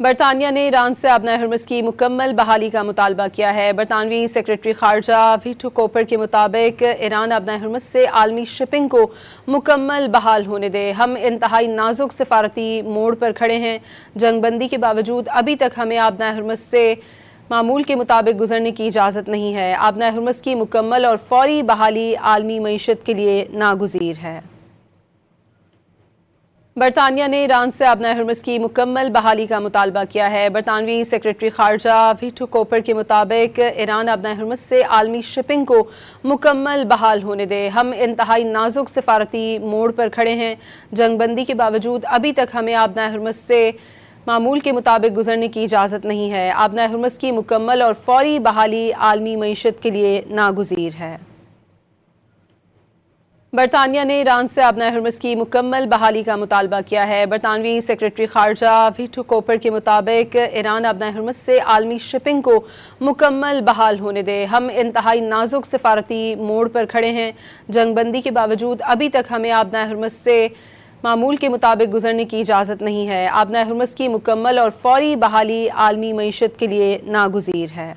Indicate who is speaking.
Speaker 1: برطانیہ نے ایران سے آبنائے ہرمز کی مکمل بحالی کا مطالبہ کیا ہے۔ برطانوی سیکرٹری خارجہ ویٹو کوپر کے مطابق ایران آبنائے ہرمز سے عالمی شپنگ کو مکمل بحال ہونے دے۔ ہم انتہائی نازک سفارتی موڑ پر کھڑے ہیں۔ جنگ بندی کے باوجود ابھی تک ہمیں آبنائے ہرمز سے معمول کے مطابق گزرنے کی اجازت نہیں ہے۔ آبنائے ہرمز کی مکمل اور فوری بحالی عالمی معیشت کے لیے ناگزیر ہے۔ برطانیہ نے ایران سے آبنائے ہرمز کی مکمل بحالی کا مطالبہ کیا ہے۔ برطانوی سیکرٹری خارجہ ویٹو کوپر کے مطابق ایران آبنائے ہرمز سے عالمی شپنگ کو مکمل بحال ہونے دے۔ ہم انتہائی نازک سفارتی موڑ پر کھڑے ہیں۔ جنگ بندی کے باوجود ابھی تک ہمیں آبنائے ہرمز سے معمول کے مطابق گزرنے کی اجازت نہیں ہے۔ آبنائے ہرمز کی مکمل اور فوری بحالی عالمی معیشت کے لیے ناگزیر ہے۔ برطانیہ نے ایران سے آبنائے ہرمز کی مکمل بحالی کا مطالبہ کیا ہے۔ برطانوی سیکرٹری خارجہ ویٹو کوپر کے مطابق ایران آبنائے ہرمز سے عالمی شپنگ کو مکمل بحال ہونے دے۔ ہم انتہائی نازک سفارتی موڑ پر کھڑے ہیں۔ جنگ بندی کے باوجود ابھی تک ہمیں آبنائے ہرمز سے معمول کے مطابق گزرنے کی اجازت نہیں ہے۔ آبنائے ہرمز کی مکمل اور فوری بحالی عالمی معیشت کے لیے ناگزیر ہے۔